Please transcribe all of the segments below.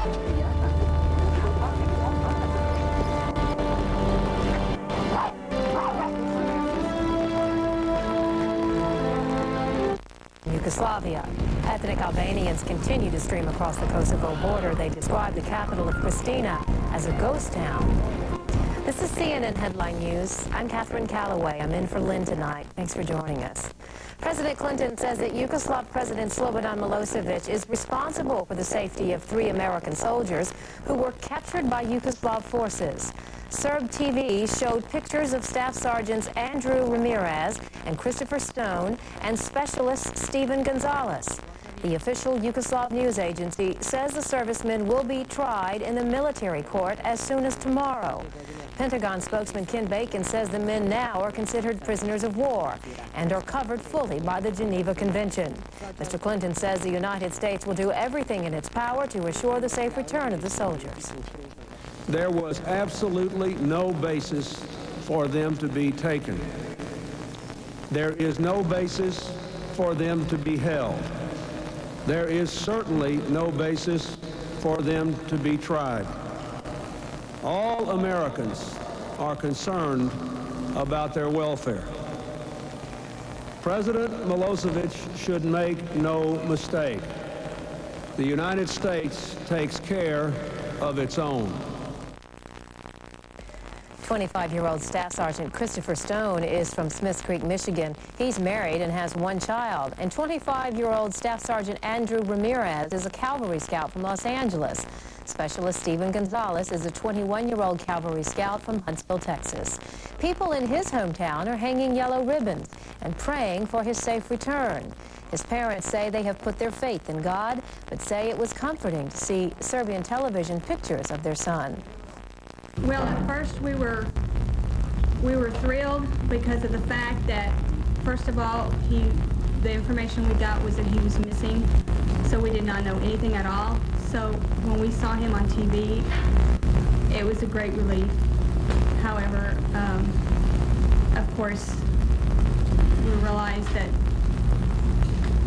Yugoslavia. Ethnic Albanians continue to stream across the Kosovo border. They describe the capital of Pristina as a ghost town. This is CNN Headline News. I'm Catherine Calloway. I'm in for Lynn tonight. Thanks for joining us. President Clinton says that Yugoslav President Slobodan Milosevic is responsible for the safety of 3 American soldiers who were captured by Yugoslav forces. Serb TV showed pictures of Staff Sergeants Andrew Ramirez and Christopher Stone and Specialist Stephen Gonzalez. The official Yugoslav news agency says the servicemen will be tried in the military court as soon as tomorrow. Pentagon spokesman Ken Bacon says the men now are considered prisoners of war and are covered fully by the Geneva Convention. Mr. Clinton says the United States will do everything in its power to assure the safe return of the soldiers. There was absolutely no basis for them to be taken. There is no basis for them to be held. There is certainly no basis for them to be tried. All Americans are concerned about their welfare. President Milosevic should make no mistake. The United States takes care of its own. 25-year-old Staff Sergeant Christopher Stone is from Smiths Creek, Michigan. He's married and has 1 child. And 25-year-old Staff Sergeant Andrew Ramirez is a cavalry scout from Los Angeles. Specialist Stephen Gonzalez is a 21-year-old cavalry scout from Huntsville, Texas. People in his hometown are hanging yellow ribbons and praying for his safe return. His parents say they have put their faith in God, but say it was comforting to see Serbian television pictures of their son. Well, at first we were thrilled because of the fact that, first of all, the information we got was that he was missing, so we did not know anything at all. So when we saw him on TV, it was a great relief. However, of course, we realized that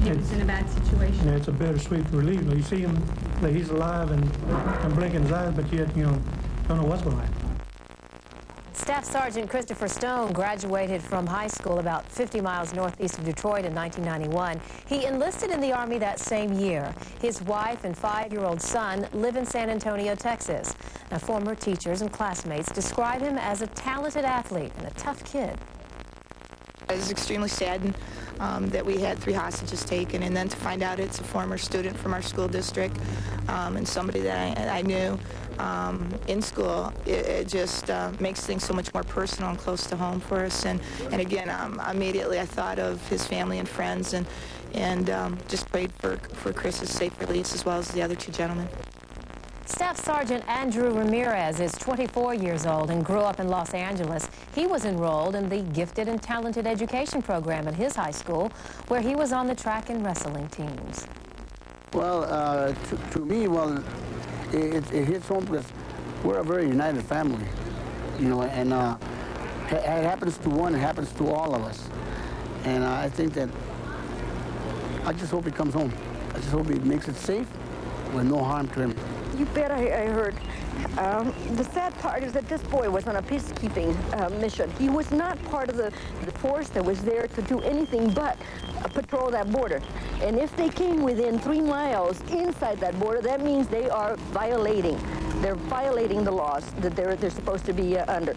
he was in a bad situation. Yeah, it's a bittersweet relief. You see him, that he's alive and blinking his eyes, but yet, don't know what's going on. Staff Sergeant Christopher Stone graduated from high school about 50 miles northeast of Detroit in 1991. He enlisted in the Army that same year. His wife and 5-year-old son live in San Antonio, Texas. Now, former teachers and classmates describe him as a talented athlete and a tough kid. It was extremely saddened that we had 3 hostages taken, and then to find out it's a former student from our school district and somebody that I knew in school, it just makes things so much more personal and close to home for us. And again, immediately I thought of his family and friends and just prayed for Chris's safe release as well as the other 2 gentlemen. Staff Sergeant Andrew Ramirez is 24 years old and grew up in Los Angeles. He was enrolled in the Gifted and Talented Education program at his high school, where he was on the track and wrestling teams. Well, to me, well, it hits home because we're a very united family, and it happens to one, it happens to all of us. And I think that, I just hope he comes home. I just hope he makes it safe with no harm to him. You bet I heard. The sad part is that this boy was on a peacekeeping mission. He was not part of the force that was there to do anything but patrol that border. And if they came within 3 miles inside that border, that means they are violating. They're violating the laws that they're supposed to be under.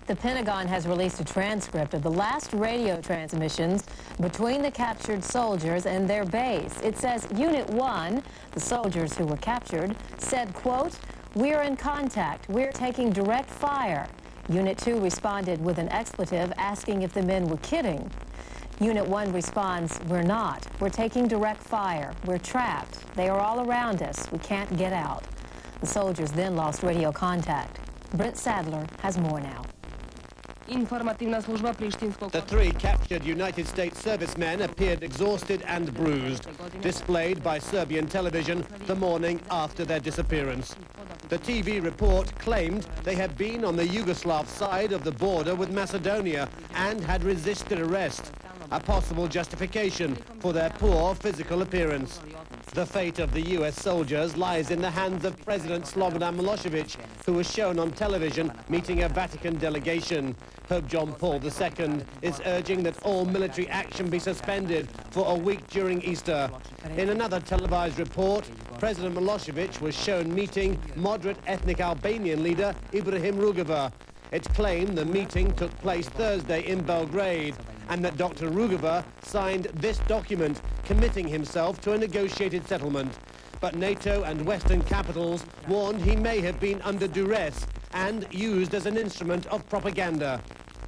The Pentagon has released a transcript of the last radio transmissions between the captured soldiers and their base. It says Unit 1, the soldiers who were captured, said, quote, "We're in contact. We're taking direct fire." Unit 2 responded with an expletive asking if the men were kidding. Unit 1 responds, "We're not. We're taking direct fire. We're trapped. They are all around us. We can't get out." The soldiers then lost radio contact. Brent Sadler has more now. The 3 captured United States servicemen appeared exhausted and bruised, displayed by Serbian television the morning after their disappearance. The TV report claimed they had been on the Yugoslav side of the border with Macedonia and had resisted arrest. a possible justification for their poor physical appearance. The fate of the US soldiers lies in the hands of President Slobodan Milosevic, who was shown on television meeting a Vatican delegation. Pope John Paul II is urging that all military action be suspended for a week during Easter. In another televised report, President Milosevic was shown meeting moderate ethnic Albanian leader Ibrahim Rugova. It's claimed the meeting took place Thursday in Belgrade and that Dr. Rugova signed this document committing himself to a negotiated settlement. But NATO and Western capitals warned he may have been under duress and used as an instrument of propaganda.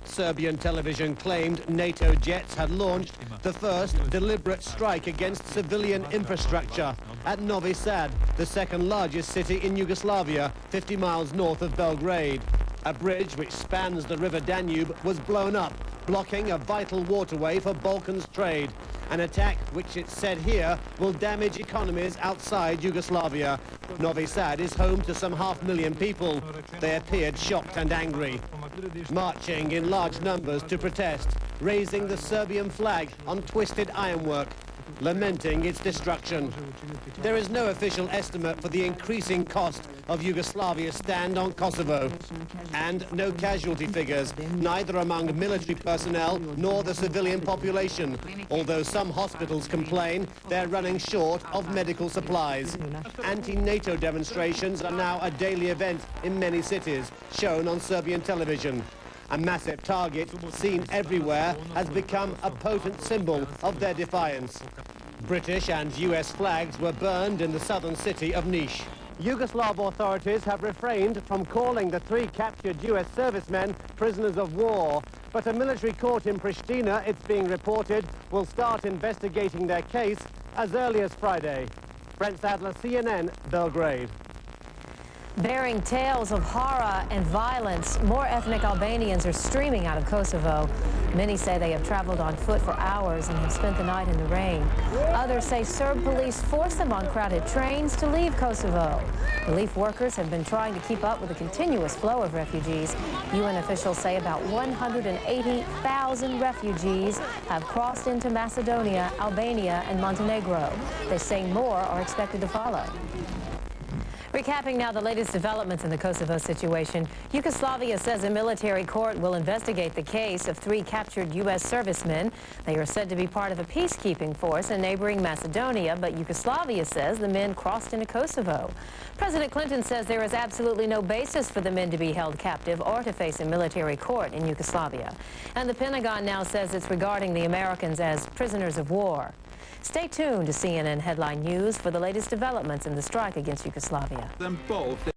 Serbian television claimed NATO jets had launched the first deliberate strike against civilian infrastructure at Novi Sad, the second largest city in Yugoslavia, 50 miles north of Belgrade. A bridge which spans the river Danube was blown up, blocking a vital waterway for Balkans trade. An attack which it's said here will damage economies outside Yugoslavia. Novi Sad is home to some 500,000 people. They appeared shocked and angry, marching in large numbers to protest, raising the Serbian flag on twisted ironwork, lamenting its destruction. There is no official estimate for the increasing cost of Yugoslavia's stand on Kosovo, and no casualty figures, neither among military personnel nor the civilian population, although some hospitals complain they're running short of medical supplies. Anti-NATO demonstrations are now a daily event in many cities, shown on Serbian television. A massive target, seen everywhere, has become a potent symbol of their defiance. British and US flags were burned in the southern city of Niš. Yugoslav authorities have refrained from calling the 3 captured US servicemen prisoners of war, but a military court in Pristina, it's being reported, will start investigating their case as early as Friday. Brent Sadler, CNN, Belgrade. Bearing tales of horror and violence, more ethnic Albanians are streaming out of Kosovo. Many say they have traveled on foot for hours and have spent the night in the rain. Others say Serb police forced them on crowded trains to leave Kosovo. Relief workers have been trying to keep up with the continuous flow of refugees. UN officials say about 180,000 refugees have crossed into Macedonia, Albania, and Montenegro. They say more are expected to follow. Recapping now the latest developments in the Kosovo situation. Yugoslavia says a military court will investigate the case of 3 captured U.S. servicemen. They are said to be part of a peacekeeping force in neighboring Macedonia, but Yugoslavia says the men crossed into Kosovo. President Clinton says there is absolutely no basis for the men to be held captive or to face a military court in Yugoslavia. And the Pentagon now says it's regarding the Americans as prisoners of war. Stay tuned to CNN Headline News for the latest developments in the strike against Yugoslavia. Them both.